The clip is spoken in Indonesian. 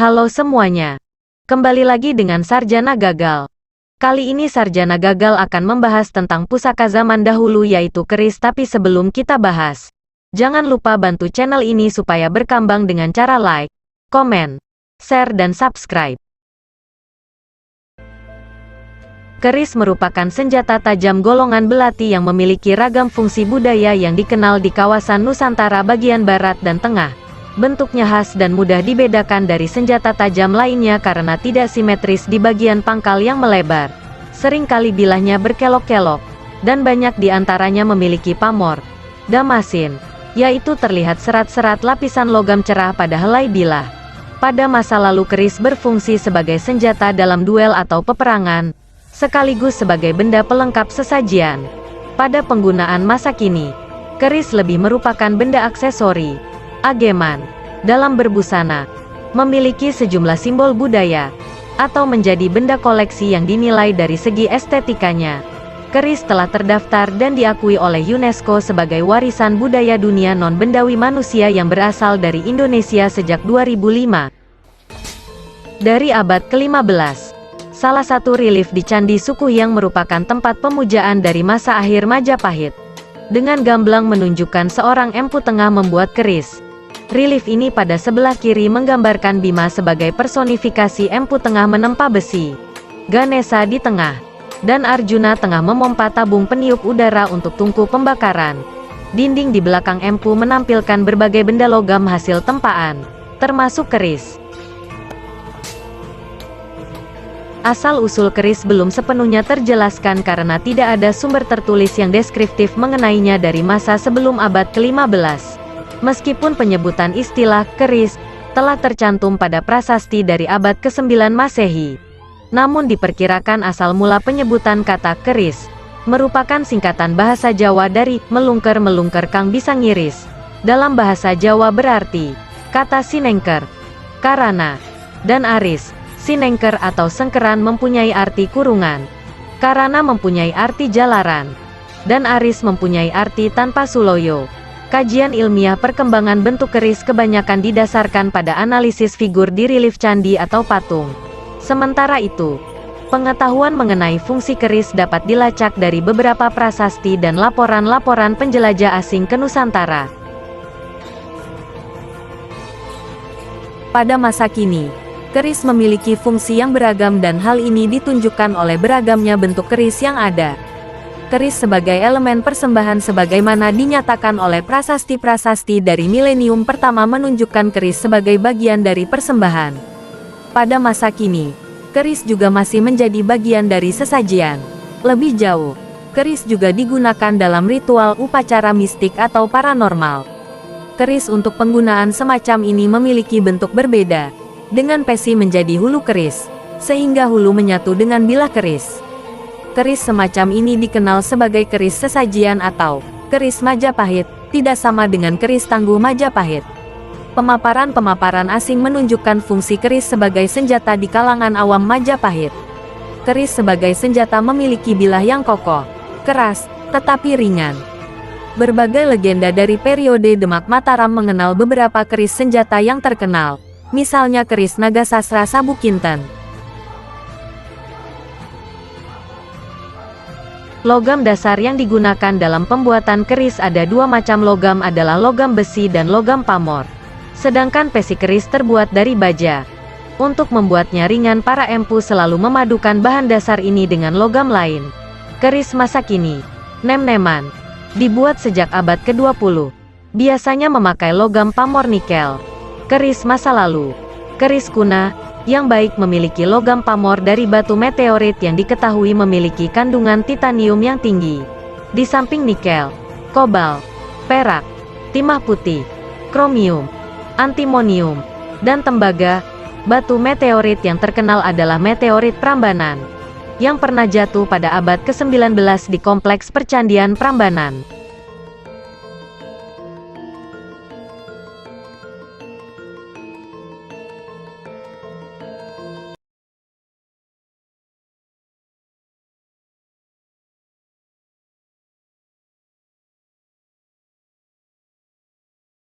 Halo semuanya. Kembali lagi dengan Sarjana Gagal. Kali ini Sarjana Gagal akan membahas tentang pusaka zaman dahulu yaitu keris, tapi sebelum kita bahas, jangan lupa bantu channel ini supaya berkembang dengan cara like, komen, share dan subscribe. Keris merupakan senjata tajam golongan belati yang memiliki ragam fungsi budaya yang dikenal di kawasan Nusantara bagian barat dan tengah. Bentuknya khas dan mudah dibedakan dari senjata tajam lainnya karena tidak simetris di bagian pangkal yang melebar. Seringkali bilahnya berkelok-kelok, dan banyak di antaranya memiliki pamor, damasin, yaitu terlihat serat-serat lapisan logam cerah pada helai bilah. Pada masa lalu keris berfungsi sebagai senjata dalam duel atau peperangan, sekaligus sebagai benda pelengkap sesajian. Pada penggunaan masa kini, keris lebih merupakan benda aksesori, ageman, dalam berbusana, memiliki sejumlah simbol budaya, atau menjadi benda koleksi yang dinilai dari segi estetikanya. Keris telah terdaftar dan diakui oleh UNESCO sebagai warisan budaya dunia non-bendawi manusia yang berasal dari Indonesia sejak 2005. Dari abad ke-15, salah satu relief di Candi Sukuhyang merupakan tempat pemujaan dari masa akhir Majapahit. Dengan gamblang menunjukkan seorang empu tengah membuat keris. Relief ini pada sebelah kiri menggambarkan Bima sebagai personifikasi empu tengah menempa besi, Ganesha di tengah, dan Arjuna tengah memompa tabung peniup udara untuk tungku pembakaran. Dinding di belakang empu menampilkan berbagai benda logam hasil tempaan, termasuk keris. Asal-usul keris belum sepenuhnya terjelaskan karena tidak ada sumber tertulis yang deskriptif mengenainya dari masa sebelum abad ke-15. Meskipun penyebutan istilah keris telah tercantum pada prasasti dari abad ke-9 Masehi, namun diperkirakan asal mula penyebutan kata keris merupakan singkatan bahasa Jawa dari melungker-melungker kang bisa ngiris. Dalam bahasa Jawa berarti kata sinengker, karana, dan aris. Sinengker atau sengkeran mempunyai arti kurungan, karana mempunyai arti jalaran, dan aris mempunyai arti tanpa suloyo. Kajian ilmiah perkembangan bentuk keris kebanyakan didasarkan pada analisis figur di relief candi atau patung. Sementara itu, pengetahuan mengenai fungsi keris dapat dilacak dari beberapa prasasti dan laporan-laporan penjelajah asing ke Nusantara. Pada masa kini, keris memiliki fungsi yang beragam dan hal ini ditunjukkan oleh beragamnya bentuk keris yang ada. Keris sebagai elemen persembahan sebagaimana dinyatakan oleh prasasti-prasasti dari milenium pertama menunjukkan keris sebagai bagian dari persembahan. Pada masa kini, keris juga masih menjadi bagian dari sesajian. Lebih jauh, keris juga digunakan dalam ritual upacara mistik atau paranormal. Keris untuk penggunaan semacam ini memiliki bentuk berbeda, dengan pesi menjadi hulu keris, sehingga hulu menyatu dengan bilah keris. Keris semacam ini dikenal sebagai keris sesajian atau keris Majapahit, tidak sama dengan keris tangguh Majapahit. Pemaparan-pemaparan asing menunjukkan fungsi keris sebagai senjata di kalangan awam Majapahit. Keris sebagai senjata memiliki bilah yang kokoh, keras, tetapi ringan. Berbagai legenda dari periode Demak Mataram mengenal beberapa keris senjata yang terkenal, misalnya keris Naga Sasra Sabukinten. Logam dasar yang digunakan dalam pembuatan keris ada dua macam logam adalah logam besi dan logam pamor. Sedangkan pesi keris terbuat dari baja. Untuk membuatnya ringan para empu selalu memadukan bahan dasar ini dengan logam lain. Keris masa kini, nem-neman, dibuat sejak abad ke-20. Biasanya memakai logam pamor nikel. Keris masa lalu, keris kuna, yang baik memiliki logam pamor dari batu meteorit yang diketahui memiliki kandungan titanium yang tinggi. Di samping nikel, kobalt, perak, timah putih, kromium, antimonium, dan tembaga, batu meteorit yang terkenal adalah meteorit Prambanan, yang pernah jatuh pada abad ke-19 di kompleks percandian Prambanan.